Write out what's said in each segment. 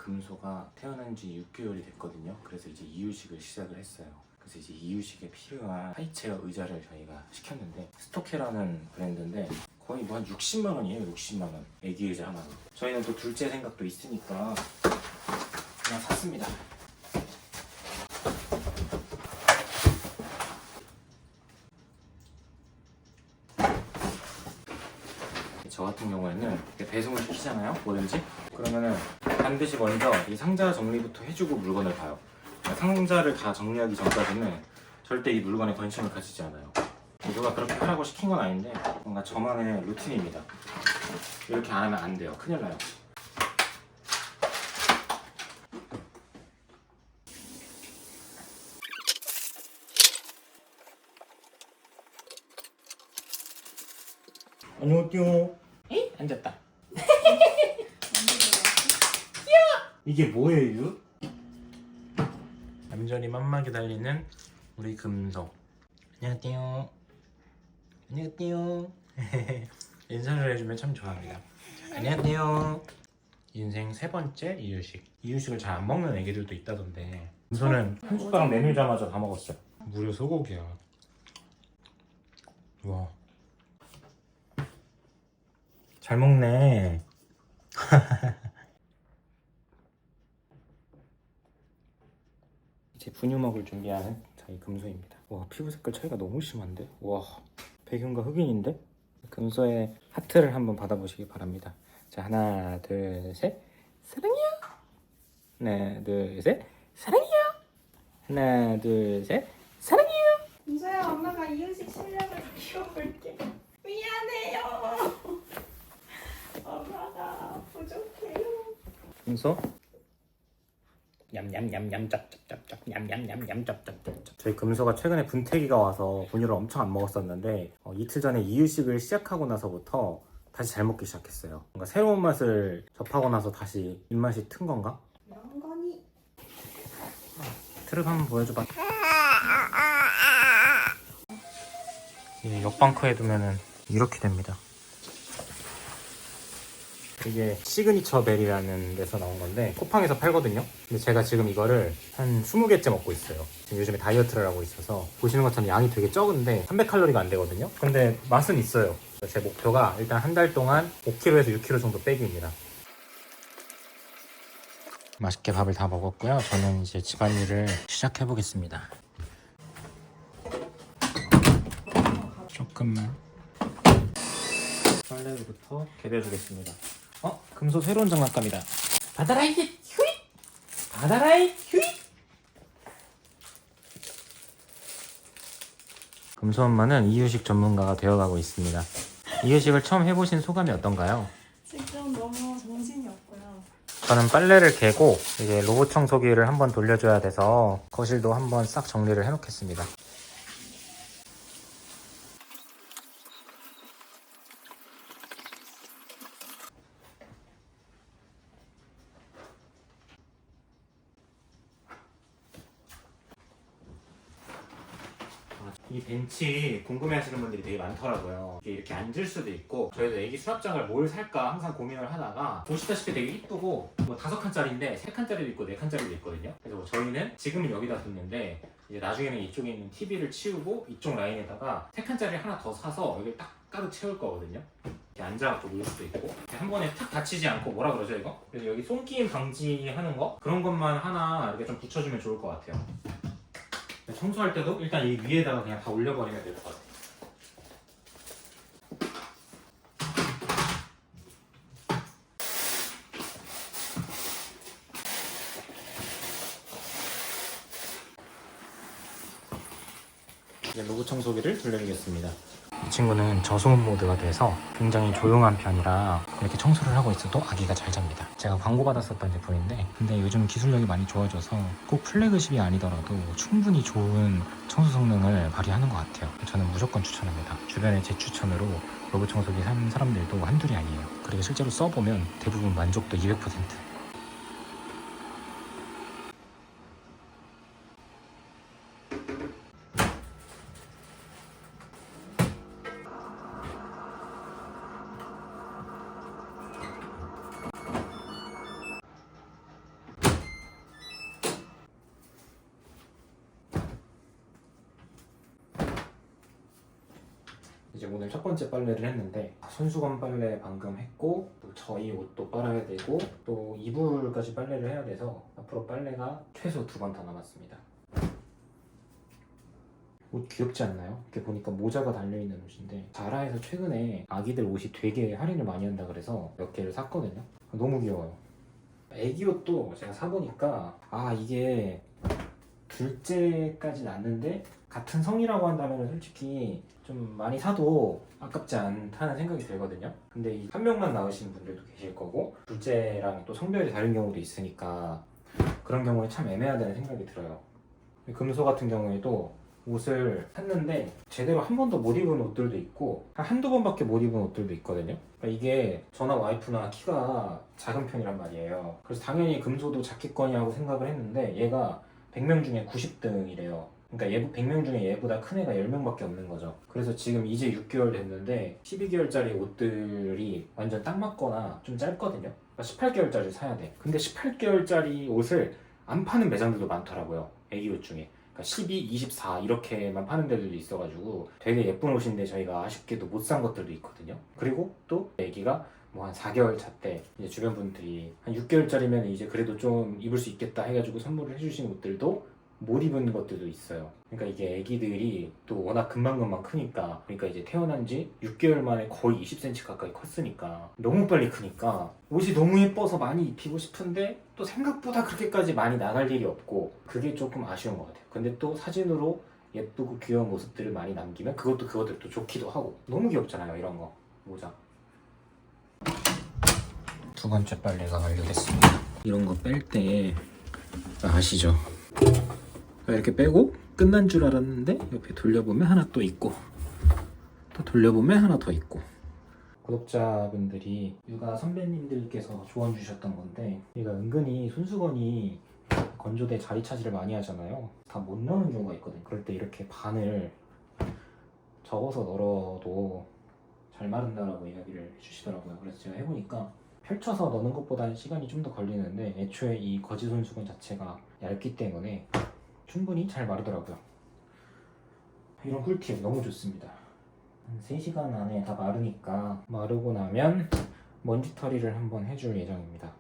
금소가 태어난 지 6개월이 됐거든요. 그래서 이제 이유식을 시작을 했어요. 그래서 이제 이유식에 필요한 하이체어 의자를 저희가 시켰는데, 스토케라는 브랜드인데 거의 뭐 한 60만 원이에요. 60만 원. 애기 의자 하나는. 저희는 또 둘째 생각도 있으니까 그냥 샀습니다. 저 같은 경우에는 배송을 시키잖아요, 뭐든지. 그러면은 반드시 먼저 이 상자 정리부터 해주고 물건을 봐요. 상자를 다 정리하기 전까지는 절대 이 물건에 관심을 가지지 않아요. 누가 그렇게 하라고 시킨 건 아닌데 뭔가 저만의 루틴입니다. 이렇게 안 하면 안 돼요. 큰일 나요. 안녕하세요. 에이? 앉았다. 이게 뭐예요? 얌전히 맘마게 달리는 우리 금소. 안녕하세요. 안녕하세요. 인사를 해주면 참 좋아합니다. 안녕하세요. 인생 3번째 이유식. 이유식을 잘 안 먹는 애기들도 있다던데, 금소는 한 숟가락 내밀자마자 다 먹었어요. 무려 소고기야. 와, 잘 먹네. 이제 분유 먹을 준비하는 저희 금소입니다. 와, 피부 색깔 차이가 너무 심한데? 와, 배경과 흑인인데? 금소의 하트를 한번 받아보시기 바랍니다. 자, 하나, 둘, 셋. 사랑해요. 하나, 둘, 셋. 사랑해요. 하나, 둘, 셋. 사랑해요. 금소야, 엄마가 이유식 실력을 키워볼게. 미안해요. 엄마가 부족해요. 금소. 냠냠냠냠 짭짭짭짭 냠냠냠냠 짭짭짭짭. 저희 금소가 최근에 분태기가 와서 분유를 엄청 안 먹었었는데, 이틀 전에 이유식을 시작하고 나서부터 다시 잘 먹기 시작했어요. 뭔가 새로운 맛을 접하고 나서 다시 입맛이 튼 건가? 영건이. 트릅 한번 보여줘봐. 이 옆방크에 두면은 이렇게 됩니다. 이게 시그니처 벨이라는 데서 나온 건데 쿠팡에서 팔거든요. 근데 제가 지금 이거를 한 20개째 먹고 있어요. 지금 요즘에 다이어트를 하고 있어서 보시는 것처럼 양이 되게 적은데 300칼로리가 안 되거든요. 근데 맛은 있어요. 제 목표가 일단 한 달 동안 5kg에서 6kg 정도 빼기입니다. 맛있게 밥을 다 먹었고요. 저는 이제 집안일을 시작해 보겠습니다. 조금만 빨래부터 개려주겠습니다. 금소 새로운 장난감이다. 받아라 이게 휴잇! 받아라 이 휴잇! 금소 엄마는 이유식 전문가가 되어가고 있습니다. 이유식을 처음 해보신 소감이 어떤가요? 지금 너무 정신이 없고요. 저는 빨래를 개고 이제 로봇 청소기를 한번 돌려줘야 돼서 거실도 한번 싹 정리를 해놓겠습니다. 이 벤치 궁금해하시는 분들이 되게 많더라고요. 이게 이렇게 앉을 수도 있고, 저희도 애기 수납장을 뭘 살까 항상 고민을 하다가 보시다시피 되게 이쁘고, 뭐 5칸짜리인데 3칸짜리도 있고 4칸짜리도 있거든요. 그래서 뭐 저희는 지금은 여기다 뒀는데 이제 나중에는 이쪽에 있는 TV를 치우고 이쪽 라인에다가 3칸짜리 하나 더 사서 여기 딱 가득 채울 거거든요. 이렇게 앉아갖고 놀 수도 있고, 한 번에 탁 다치지 않고, 뭐라 그러죠 이거? 그래서 여기 손끼임 방지하는 거, 그런 것만 하나 이렇게 좀 붙여주면 좋을 것 같아요. 청소할 때도 일단 이 위에다가 그냥 다 올려버리면 될 것 같아요. 이제 로봇 청소기를 돌려주겠습니다. 이 친구는 저소음 모드가 돼서 굉장히 조용한 편이라 이렇게 청소를 하고 있어도 아기가 잘 잡니다. 제가 광고받았었던 제품인데, 근데 요즘 기술력이 많이 좋아져서 꼭 플래그십이 아니더라도 충분히 좋은 청소 성능을 발휘하는 것 같아요. 저는 무조건 추천합니다. 주변에 제 추천으로 로봇 청소기 산 사람들도 한둘이 아니에요. 그리고 실제로 써보면 대부분 만족도 200%. 이제 오늘 첫 번째 빨래를 했는데 손수건 빨래 방금 했고 또 저희 옷도 빨아야 되고 또 이불까지 빨래를 해야 돼서 앞으로 빨래가 최소 2번 더 남았습니다. 옷 귀엽지 않나요? 이렇게 보니까 모자가 달려있는 옷인데 자라에서 최근에 아기들 옷이 되게 할인을 많이 한다 그래서 몇 개를 샀거든요. 너무 귀여워요. 애기 옷도 제가 사보니까 이게 둘째까지 낳는데 같은 성이라고 한다면 솔직히 좀 많이 사도 아깝지 않다는 생각이 들거든요. 근데 한 명만 낳으시는 분들도 계실 거고 둘째랑 또 성별이 다른 경우도 있으니까 그런 경우에 참 애매하다는 생각이 들어요. 금소 같은 경우에도 옷을 샀는데 제대로 한 번도 못 입은 옷들도 있고 한두 번밖에 못 입은 옷들도 있거든요. 그러니까 이게 저나 와이프나 키가 작은 편이란 말이에요. 그래서 당연히 금소도 작겠거니 하고 생각을 했는데 얘가 100명 중에 90등이래요. 그러니까 100명 중에 얘보다 큰 애가 10명밖에 없는 거죠. 그래서 지금 이제 6개월 됐는데 12개월짜리 옷들이 완전 딱 맞거나 좀 짧거든요. 그러니까 18개월짜리 사야 돼. 근데 18개월짜리 옷을 안 파는 매장들도 많더라고요. 애기 옷 중에. 그러니까 12, 24 이렇게만 파는 데들도 있어가지고 되게 예쁜 옷인데 저희가 아쉽게도 못 산 것들도 있거든요. 그리고 또 애기가 뭐 한 4개월 차 때 이제 주변 분들이 한 6개월짜리면 이제 그래도 좀 입을 수 있겠다 해가지고 선물을 해주신 옷들도 못 입은 것들도 있어요. 그러니까 이게 애기들이 또 워낙 금방금방 크니까 그러니까 이제 태어난 지 6개월 만에 거의 20cm 가까이 컸으니까 너무 빨리 크니까 옷이 너무 예뻐서 많이 입히고 싶은데 또 생각보다 그렇게까지 많이 나갈 일이 없고 그게 조금 아쉬운 것 같아요. 근데 또 사진으로 예쁘고 귀여운 모습들을 많이 남기면 그것도 또 좋기도 하고 너무 귀엽잖아요. 이런 거 모자. 두 번째 빨래가 완료됐습니다. 이런 거 뺄 때 아시죠? 이렇게 빼고 끝난 줄 알았는데 옆에 돌려보면 하나 또 있고 또 돌려보면 하나 더 있고. 구독자분들이 육아 선배님들께서 조언 주셨던 건데 얘가 은근히 손수건이 건조대 자리 차지를 많이 하잖아요. 다 못 넣는 경우가 있거든요. 그럴 때 이렇게 반을 접어서 널어도 잘 마른다라고 이야기를 해주시더라고요. 그래서 제가 해보니까 펼쳐서 넣는 것보다는 시간이 좀 더 걸리는데 애초에 이 거지 손수건 자체가 얇기 때문에 충분히 잘 마르더라고요. 이런 꿀팁 너무 좋습니다. 한 3시간 안에 다 마르니까 마르고 나면 먼지털이를 한번 해줄 예정입니다.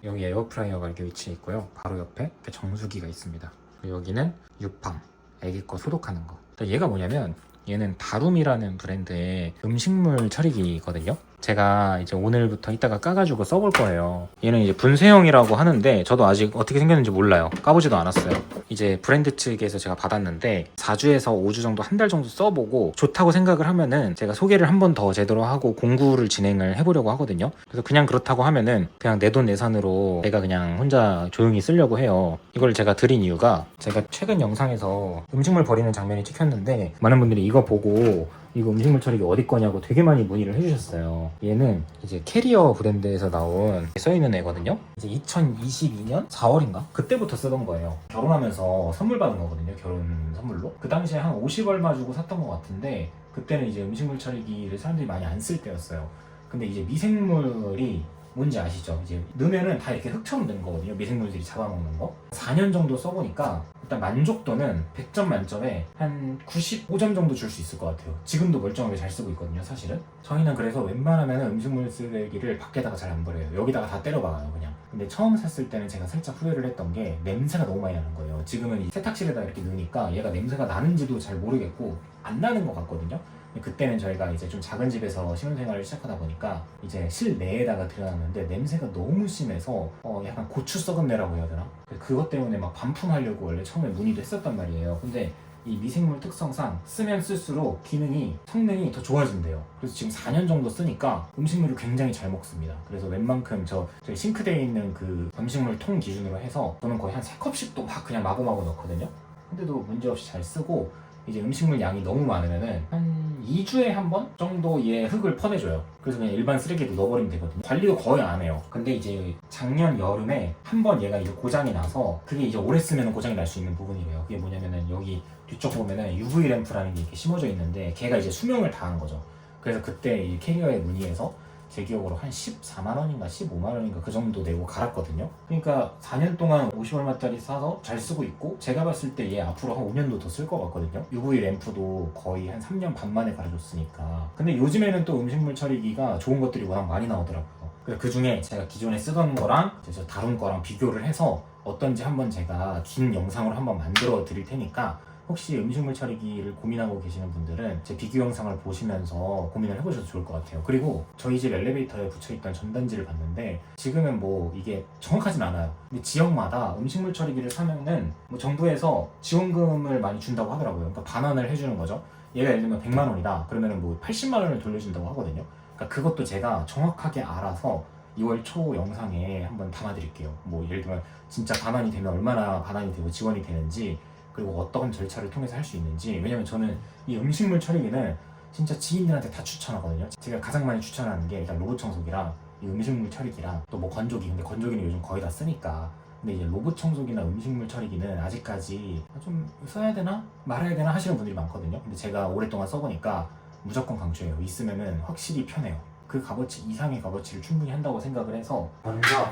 여기 에어프라이어가 이렇게 위치해 있고요. 바로 옆에 이렇게 정수기가 있습니다. 그리고 여기는 유팜, 애기 거 소독하는 거. 얘가 뭐냐면 얘는 다룸이라는 브랜드의 음식물 처리기거든요. 제가 이제 오늘부터 이따가 까가지고 써볼 거예요. 얘는 이제 분쇄형이라고 하는데 저도 아직 어떻게 생겼는지 몰라요. 까보지도 않았어요. 이제 브랜드 측에서 제가 받았는데 4주에서 5주 정도 한 달 정도 써보고 좋다고 생각을 하면은 제가 소개를 한 번 더 제대로 하고 공구를 진행을 해보려고 하거든요. 그래서 그냥 그렇다고 하면은 그냥 내돈내산으로 제가 그냥 혼자 조용히 쓰려고 해요. 이걸 제가 드린 이유가 제가 최근 영상에서 음식물 버리는 장면이 찍혔는데 많은 분들이 이거 보고 이거 음식물 처리기 어디 거냐고 되게 많이 문의를 해주셨어요. 얘는 이제 캐리어 브랜드에서 나온 써있는 애거든요. 이제 2022년 4월인가? 그때부터 쓰던 거예요. 결혼하면서 선물 받은 거거든요. 결혼 선물로. 그 당시에 한 50 얼마 주고 샀던 것 같은데 그때는 이제 음식물 처리기를 사람들이 많이 안 쓸 때였어요. 근데 이제 미생물이 뭔지 아시죠? 이제 넣으면은 다 이렇게 흙처럼 된 거거든요. 미생물들이 잡아먹는 거. 4년 정도 써보니까 일단 만족도는 100점 만점에 한 95점 정도 줄 수 있을 것 같아요. 지금도 멀쩡하게 잘 쓰고 있거든요, 사실은. 저희는 그래서 웬만하면 음식물 쓰레기를 밖에다가 잘 안 버려요. 여기다가 다 때려 박아요, 그냥. 근데 처음 샀을 때는 제가 살짝 후회를 했던 게 냄새가 너무 많이 나는 거예요. 지금은 이 세탁실에다 이렇게 넣으니까 얘가 냄새가 나는지도 잘 모르겠고 안 나는 것 같거든요. 그때는 저희가 이제 좀 작은 집에서 신혼생활을 시작하다 보니까 이제 실내에다가 들여놨는데 냄새가 너무 심해서 약간 고추 썩은 내라고 해야 되나? 그것 때문에 막 반품하려고 원래 처음에 문의도 했었단 말이에요. 근데 이 미생물 특성상 쓰면 쓸수록 기능이 성능이 더 좋아진대요. 그래서 지금 4년 정도 쓰니까 음식물을 굉장히 잘 먹습니다. 그래서 웬만큼 저희 싱크대에 있는 그 음식물 통 기준으로 해서 저는 거의 한 3컵씩도 막 그냥 마구마구 넣거든요. 근데도 문제없이 잘 쓰고 이제 음식물 양이 너무 많으면은 한 2주에 한 번 정도의 흙을 퍼내줘요. 그래서 그냥 일반 쓰레기도 넣어버리면 되거든요. 관리도 거의 안 해요. 근데 이제 작년 여름에 한 번 얘가 이제 고장이 나서 그게 이제 오래 쓰면 고장이 날 수 있는 부분이래요. 그게 뭐냐면은 여기 뒤쪽 보면은 UV 램프라는 게 이렇게 심어져 있는데 걔가 이제 수명을 다한 거죠. 그래서 그때 이 캐리어에 문의해서 제 기억으로 한 14만 원인가 15만 원인가 그 정도 내고 갈았거든요. 그러니까 4년 동안 50얼마짜리 사서 잘 쓰고 있고 제가 봤을 때 얘 앞으로 한 5년도 더 쓸 것 같거든요. UV 램프도 거의 한 3년 반 만에 갈아줬으니까. 근데 요즘에는 또 음식물 처리기가 좋은 것들이 워낙 많이 나오더라고요. 그 중에 제가 기존에 쓰던 거랑 저 다룬 거랑 비교를 해서 어떤지 한번 제가 긴 영상으로 한번 만들어 드릴 테니까 혹시 음식물 처리기를 고민하고 계시는 분들은 제 비교 영상을 보시면서 고민을 해보셔도 좋을 것 같아요. 그리고 저희 집 엘리베이터에 붙여있던 전단지를 봤는데 지금은 뭐 이게 정확하진 않아요. 근데 지역마다 음식물 처리기를 사면은 뭐 정부에서 지원금을 많이 준다고 하더라고요. 그러니까 반환을 해주는 거죠. 얘가 예를 들면 100만 원이다. 그러면은 뭐 80만 원을 돌려준다고 하거든요. 그러니까 그것도 제가 정확하게 알아서 2월 초 영상에 한번 담아드릴게요. 뭐 예를 들면 진짜 반환이 되면 얼마나 반환이 되고 지원이 되는지 그리고 어떤 절차를 통해서 할 수 있는지. 왜냐면 저는 이 음식물 처리기는 진짜 지인들한테 다 추천하거든요. 제가 가장 많이 추천하는 게 일단 로봇 청소기랑 이 음식물 처리기랑 또 뭐 건조기. 근데 건조기는 요즘 거의 다 쓰니까. 근데 이제 로봇 청소기나 음식물 처리기는 아직까지 좀 써야 되나 말아야 되나 하시는 분들이 많거든요. 근데 제가 오랫동안 써보니까 무조건 강추해요. 있으면은 확실히 편해요. 그 값어치 이상의 값어치를 충분히 한다고 생각을 해서 먼저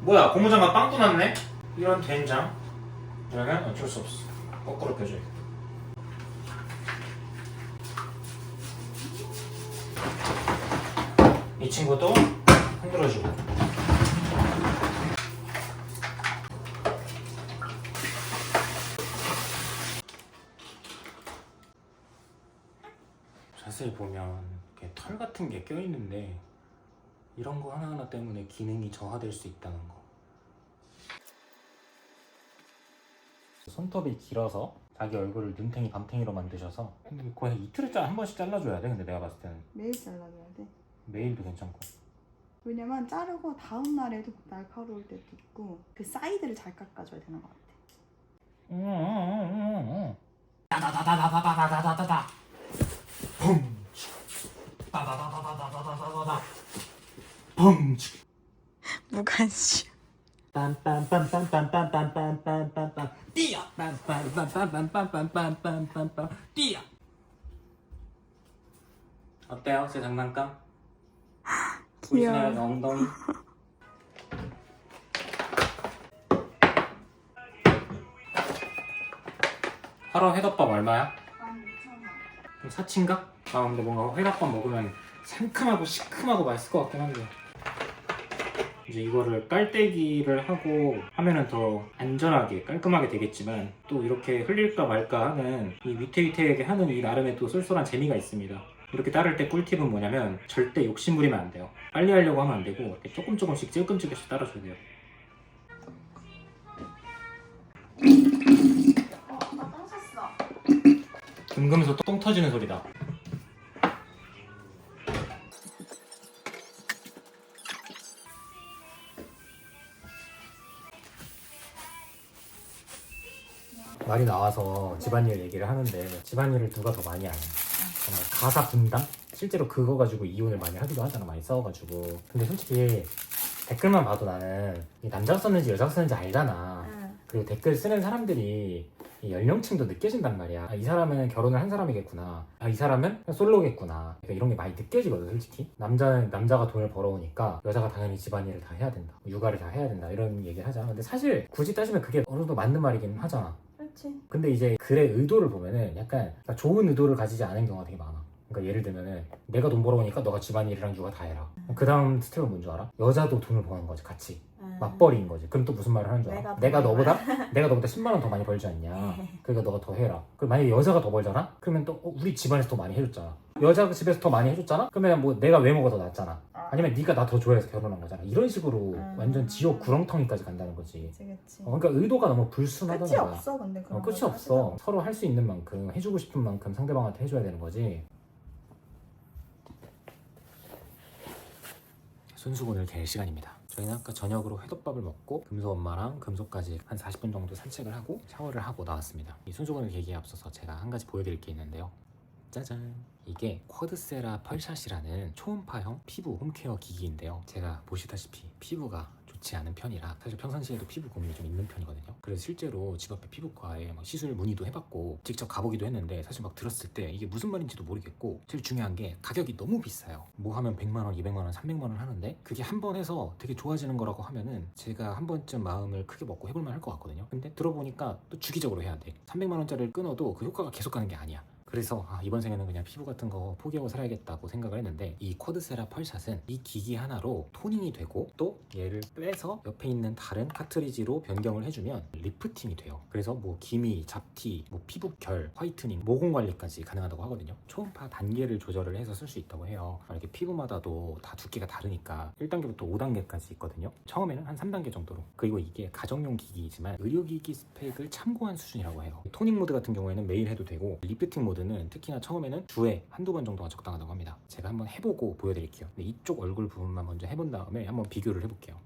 뭐야 고무장갑 빵꾸 났네? 이런 된장. 그러면 어쩔 수 없어. 거꾸로 펴줘야 돼. 이 친구도 흔들어주고. 자세히 보면 이렇게 털 같은 게 껴있는데 이런 거 하나하나 때문에 기능이 저하될 수 있다는 거. 손톱이 길어서 자기 얼굴을 눈탱이 밤탱이로 만드셔서 근데 거의 이틀에 한 번씩 잘라줘야 돼. 근데 내가 봤을 때는 매일 잘라줘야 돼. 매일도 괜찮고. 왜냐면 자르고 다음 날에도 날카로울 때도 있고 그 사이드를 잘 깎아줘야 되는 것 같아. 다다다다다다다다다다 붐 다다다다다다다다다 붐 무관심. 빰빰빰빰빰빰빰빰빰빰빰 띠야 빰빰빰빰빰빰빰빰빰빰 띠야. 어때요? 제 장난감? 보이시나요? 귀여워. 엉덩이. 하루 회덮밥 얼마야? 16,000원. 좀 사치인가? 아 근데 뭔가 회덮밥 먹으면 상큼하고 시큼하고 맛있을 것 같긴 한데 이제 이거를 깔때기를 하고 하면은 더 안전하게 깔끔하게 되겠지만 또 이렇게 흘릴까 말까 하는 이 위태위태하게 하는 이 나름의 또 쏠쏠한 재미가 있습니다. 이렇게 따를 때 꿀팁은 뭐냐면 절대 욕심 부리면 안 돼요. 빨리 하려고 하면 안 되고 이렇게 조금씩 찔끔찔끔씩 따라줘야 돼요. 나 똥 쌌어. 금금에서 똥 터지는 소리다. 말이 나와서 집안일 얘기를 하는데 집안일을 누가 더 많이 안 해? 정말 가사 분담? 실제로 그거 가지고 이혼을 많이 하기도 하잖아. 많이 싸워가지고. 근데 솔직히 댓글만 봐도 나는 이 남자가 썼는지 여자가 썼는지 알잖아. 그리고 댓글 쓰는 사람들이 이 연령층도 느껴진단 말이야. 아, 이 사람은 결혼을 한 사람이겠구나. 아, 이 사람은 솔로겠구나. 그러니까 이런 게 많이 느껴지거든, 솔직히. 남자가 돈을 벌어오니까 여자가 당연히 집안일을 다 해야 된다. 육아를 다 해야 된다. 이런 얘기를 하잖아. 근데 사실 굳이 따지면 그게 어느 정도 맞는 말이긴 하잖아. 그렇지. 근데 이제 글의 의도를 보면은 약간 좋은 의도를 가지지 않은 경우가 되게 많아. 그러니까 예를 들면은 내가 돈 벌어오니까 너가 집안일이랑 육아 다 해라. 그 다음 스텝은 뭔 줄 알아? 여자도 돈을 버는 거지, 같이. 맞벌이인 거지. 그럼 또 무슨 말을 하는 줄 알아? 내가 너보다 10만 원 더 많이 벌지 않냐. 그러니까 너가 더 해라. 그럼 만약에 여자가 더 벌잖아? 그러면 또 우리 집안에서 더 많이 해줬잖아. 여자가 집에서 더 많이 해줬잖아? 그러면 뭐 내가 외모가 더 낫잖아. 아니면 네가 나 더 좋아해서 결혼한 거잖아. 이런 식으로 완전 지옥 구렁텅이까지 간다는 거지. 그치. 그러니까 의도가 너무 불순하다는 끝이 거야. 없어 근데 그런 끝이 거 없어. 서로 할 수 있는 만큼 해주고 싶은 만큼 상대방한테 해줘야 되는 거지. 손수건을 갤 시간입니다. 저희는 아까 저녁으로 회덮밥을 먹고 금소 엄마랑 금소까지 한 40분 정도 산책을 하고 샤워를 하고 나왔습니다. 이 손수건을 개기에 앞서서 제가 한 가지 보여드릴 게 있는데요. 짜잔! 이게 쿼드세라 펄샷이라는 초음파형 피부 홈케어 기기인데요. 제가 보시다시피 피부가 좋지 않은 편이라 사실 평상시에도 피부 고민이 좀 있는 편이거든요. 그래서 실제로 집 앞에 피부과에 막 시술 문의도 해봤고 직접 가보기도 했는데 사실 막 들었을 때 이게 무슨 말인지도 모르겠고 제일 중요한 게 가격이 너무 비싸요. 뭐 하면 100만원, 200만원, 300만원 하는데 그게 한 번 해서 되게 좋아지는 거라고 하면은 제가 한 번쯤 마음을 크게 먹고 해볼만 할 것 같거든요. 근데 들어보니까 또 주기적으로 해야 돼. 300만원짜리를 끊어도 그 효과가 계속 가는 게 아니야. 그래서 이번 생에는 그냥 피부 같은 거 포기하고 살아야겠다고 생각을 했는데 이 쿼드세라 펄샷은 이 기기 하나로 토닝이 되고 또 얘를 빼서 옆에 있는 다른 카트리지로 변경을 해주면 리프팅이 돼요. 그래서 뭐 기미, 잡티, 뭐 피부결, 화이트닝, 모공 관리까지 가능하다고 하거든요. 초음파 단계를 조절을 해서 쓸 수 있다고 해요. 이렇게 피부마다도 다 두께가 다르니까 1단계부터 5단계까지 있거든요. 처음에는 한 3단계 정도로. 그리고 이게 가정용 기기이지만 의료기기 스펙을 참고한 수준이라고 해요. 토닝 모드 같은 경우에는 매일 해도 되고 리프팅 모드는 특히나 처음에는 주에 한두 번 정도가 적당하다고 합니다. 제가 한번 해보고 보여드릴게요. 근데 이쪽 얼굴 부분만 먼저 해본 다음에 한번 비교를 해볼게요.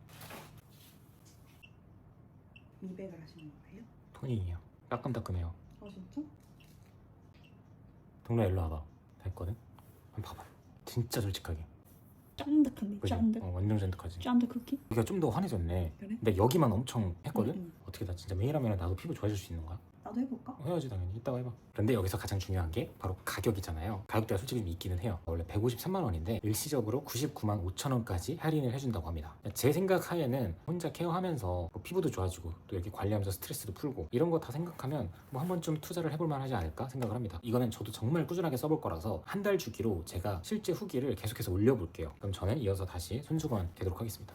미백을 하시는 거예요? 토닝이에요. 따끔따끔해요. 아 진짜? 동료야 일로 와봐. 다 했거든? 한번 봐봐. 진짜 솔직하게. 쫀득한데 그지? 쫀득. 완전 쫀득하지. 쫀득 쿠키? 여기가 좀 더 환해졌네. 그래? 근데 여기만 엄청 했거든? 응. 어떻게 나 진짜 매일 하면 나도 피부 좋아질 수 있는 거야? 나도 해볼까? 해야지 당연히. 이따가 해봐. 그런데 여기서 가장 중요한 게 바로 가격이잖아요. 가격대가 솔직히 좀 있기는 해요. 원래 153만 원인데 일시적으로 99만 5천 원까지 할인을 해준다고 합니다. 제 생각 하에는 혼자 케어하면서 뭐 피부도 좋아지고 또 이렇게 관리하면서 스트레스도 풀고 이런 거 다 생각하면 뭐 한 번쯤 투자를 해볼 만하지 않을까 생각을 합니다. 이거는 저도 정말 꾸준하게 써볼 거라서 한 달 주기로 제가 실제 후기를 계속해서 올려볼게요. 그럼 저는 이어서 다시 손수건 되도록 하겠습니다.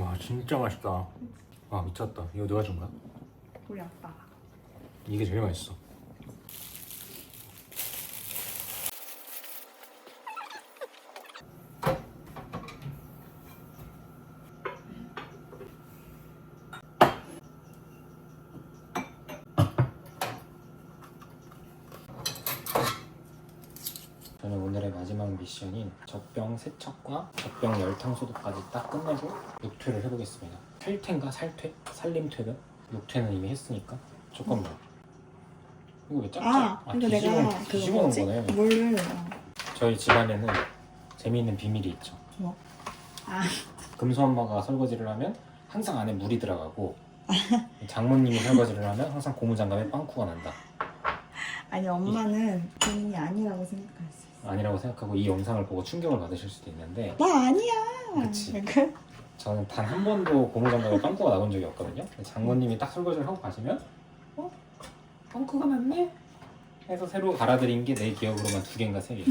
와 진짜 맛있다. 와 미쳤다. 이거 누가 준 거야? 우리 아빠가. 이게 제일 맛있어. 저는 오늘의 마지막 미션인 젖병 세척과 젖병 열탕 소독까지 딱 끝내고 육퇴를 해보겠습니다. 살퇴인가 살퇴? 살림퇴는? 육퇴는 이미 했으니까 잠깐만. 이거 왜 짭짭? 이거 내가 뒤집어 놓은 거네. 뭘? 저희 집안에는 재미있는 비밀이 있죠. 뭐? 금수 엄마가 설거지를 하면 항상 안에 물이 들어가고 장모님이 설거지를 하면 항상 고무장갑에 빵꾸가 난다. 아니 엄마는 본인이 아니라고 생각했어. 아니라고 생각하고 이 영상을 보고 충격을 받으실 수도 있는데 나 아니야. 그치. 약간 저는 단 한 번도 고무장갑에 빵꾸가 나본 적이 없거든요. 장모님이 딱 설거지를 하고 가시면 빵꾸가 났네? 해서 새로 갈아들인 게 내 기억으로만 2개인가 3개.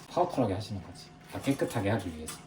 파워풀하게 하시는 거지. 다 깨끗하게 하기 위해서.